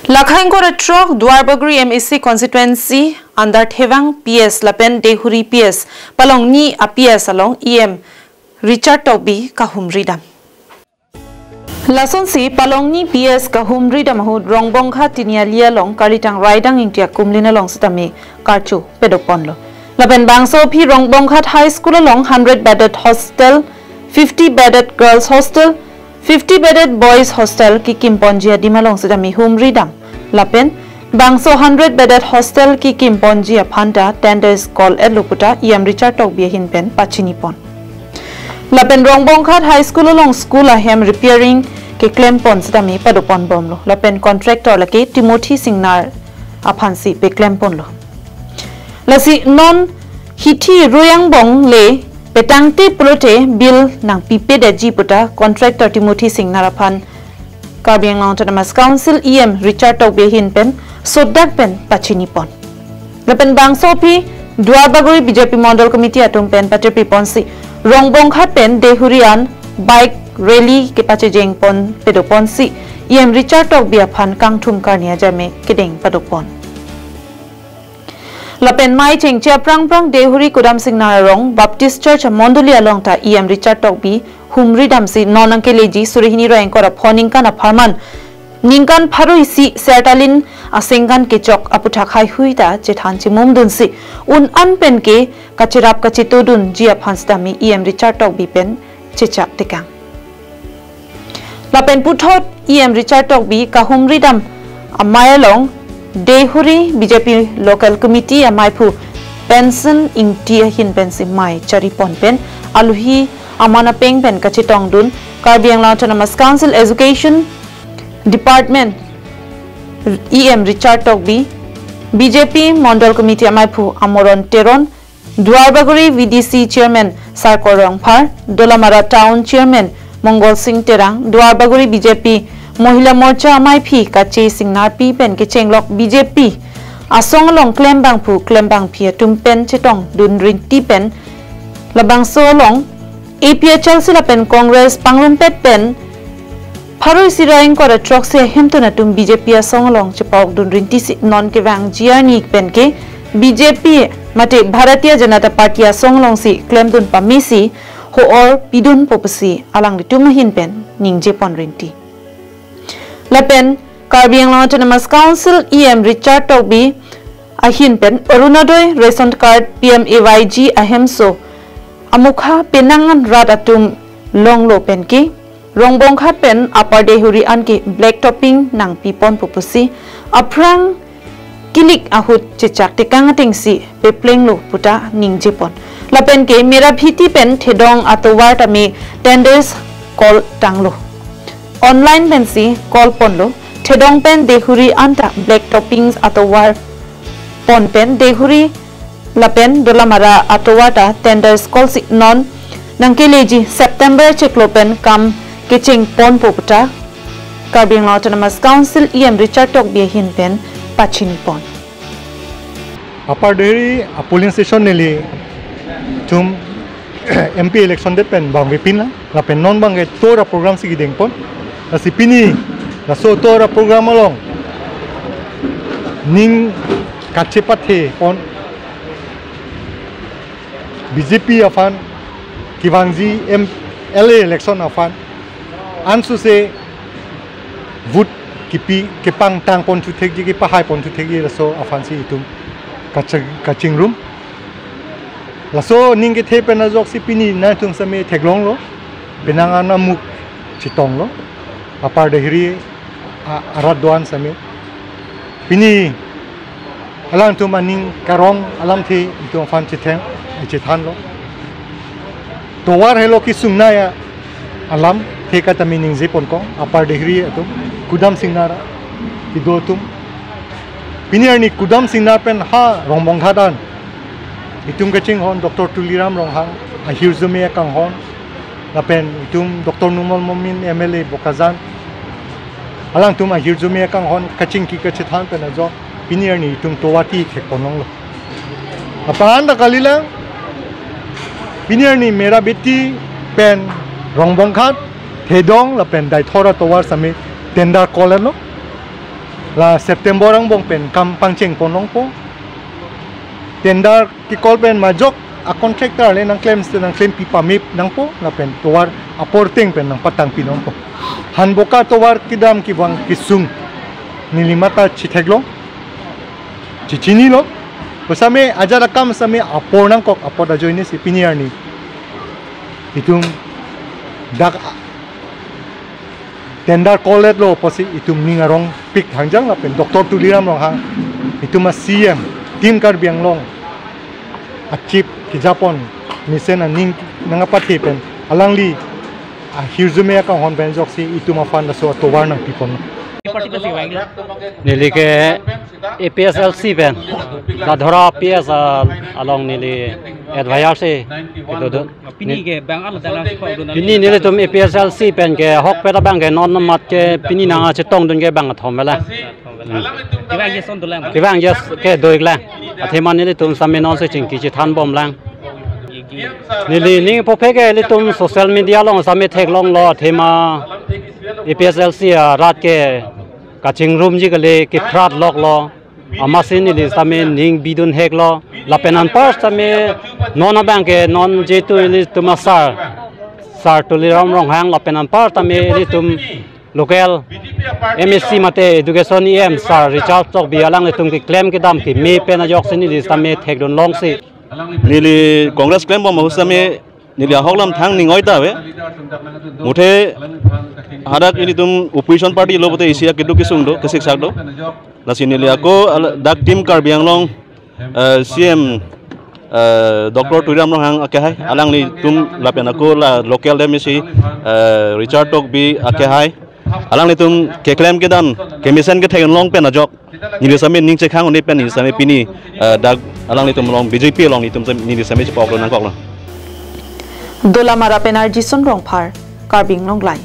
Lakhain ko retrok Dwarbagri MSC constituency under Thevang PS Lapen Deihori PS palongni PS along EM Richard Kahumri dam. Lason si palongni PS Kahumri dam hud rongbongkha tinialia long karitang raidang intia kumlina long sitami karchu pedopon lo. Lapen bangso pi rongbongkhat high school along 100 bedded hostel, 50 bedded girls hostel, 50 bedded boys hostel ki kimponjia dimalong sitami humri dam. Lapen bangso 100 bedded hostel ki kimponjia phanta tenders call at luputa EM Richard hinpen pachinipon. Lapen rongbongkhat high school along school ahem repairing ke claim pon sitami padopon bomlo. Lapen contractor laki Timothy Singnar aphansi pe claim pon lo. Lasi non hiti royang bong le petangte plote bill nang pipe de jiputa contractor Timothy Singnar aphan Kabiang Autonomous Council EM Richard hinpen sodak pen pachinipon. Lapen bangso pi Dwarbagri BJP Model Committee atung pen patepi ponsi rongbongkhat pen Deihorian bike rally ke pache jeng pon pedopon si EM Richard aphan kangthum karnia jame kedeng padopon. Lapen mai chengcha prang Deihori Kudam Singnar rong Baptist Church Monduli along ta EM Richard humri damsi nonangke leji surihini ro engkora phoningkan apharman ningkan pharuisi sertalin asengkan kechok aputha khai huita chethan chimum dunsi un anpen ke kachirap kachitudun ji aphansdami EM Richard pen checha tekang. Lapen puthot EM Richard kahumri dam amayalong Deihori BJP Local Committee amaipu pension ingtia hin pensi mai charipon pen aluhi amana peng pen kachitong dun Kabiang Autonomous Council Education Department EM Richard BJP Model Committee amaipu amoron teron Dwarbagri VDC Chairman Sarkorong Phar Dolamara Town Chairman Mongol Singh Terang Dwarbagri BJP Mohila Morcha amaipi kache Singnar pi pen ke chenglok BJP asong long klembang phi tumpen chetong dun rinti pen labang solong APHL sila pen Congress pangrumpet pen pharoi siraing ko retrok se hemtuna tum BJP asong long chepok dun rinti si non ke wang jiani pen ke BJP mate Bharatiya Janata Party asong long si claim dun pamisi ho or pidun popasi alang ditumahin pen ningje pon rinti. Lapen Kabiang Autonomous Council EM Richard ahin pen Arunodoi Ration Card PMAYG ahemso amukha penangan radatum longlo pen ki rongbongkhat pen Upper Deihori anki black topping nang pipon pupusi aprang kilik ahut chechak tekang tingsi pepleng lo puta ningjepon. Lapen ke mera bhiti pen thedong atowar tami tenders call tanglo online pensi call ponlo thedong pen Deihori anta black toppings atowar pon pen Deihori Lapen Dolamara atowata tenders call si non nangkeleji September cheklopen kam keching pon poputa Kabiang Autonomous Council EM Richard hin pen pachini pon. Upper Deihori polling station nili tum MP election de pen bang vipin la Lapen non bang ke tora program si gideng pon la sipini la so tora program along ning kachepathe pon BJP afan kivangji MLA election afan ansu se vote kipi kepang tang pon chu thek ji ki pahai pon chu thek ji so afan si itum kaching room laso ning ke the pena jok si pini na tum same theglong lo benanga na muk chitong lo Upper Deihori aradwan same pini alang tum aning karong alam the itum fan chitheng chithan lo towar helo ki sungna ya alam theka tamining je pon ko Upper Deihori atum Kudam Singnar idotum piniarni Kudam Singnar pen ha rongbongkhadan itum kaching hon Dr. Tuliram ronghang ahirzume kang hon lapen itum Dr. Numal Momin MLA Bokazan alang tum ahirzume kang hon kaching ki kachithan pen ajo piniarni itum towati khekponong lo apan da kalila piniarni mera beti pen rongbongkhat thedong lapen daithora towar sami tender call no la September ang bong pen kam pangcheng ponong po tender ki call pen majok a contractor le nang claims to nang claim pipa mip nang po na pen tuwar aporting pen nang patang pinong po hanboka tuwar kidam ki bang kisung nilimata chitheglo chichini lo pasame ajara kam same apor nang kok apor da join si piniar ni itum dak tender college lo posi itum ningarong pik hangjang la pen doktor tuliram long hang itum CM tim kar biang long achip ki Japon misen aning nangapati pen alangli a hirzume ka hon ben jok si itum afan da so towar nang pipon nili ke APSLC pen da dhora PS along nili advice itu pini ke bang ala dalam pini nili tum APSLC pen ke hok pera bang ke non mat ke pini nanga chetong dun ke bang thomela Thevang yes ke doig lang atheman nili tum samme non se chingki chi than bom lang nili ning pophe ke li tum social media long samme thek long lo thema APSLC rat ke kaching room ji kale ke prat lok lo amasin ni samme ning bidun hek lo lapenan par samme non bank ke non je tu li tumasar sar to li ram rong hang lapenan par tame li tum local MSc mate education EM sar Richard Kahumri alang le tum ki claim ke dam ki me pena jok sin ni samme thek don long si nili congress claim bom husame nili hoklam thang ningoi ta we muthe hadak ini tum opposition party lo bote isia kedu kisung do kesik sak do la sinili ako dak tim kar biang long CM Dr. Turam Rohang akehai alang ni tum lapen ako la local demisi Richard Kahumri akehai alang ni tum ke claim ke dam ke mission ke thek long pen ajok ni same ning che khang ni pen ni same pini dak alang ni tum long BJP long ni tum ni same che pok lo nang kok lo Dola mara penar jison rong par karbing long lai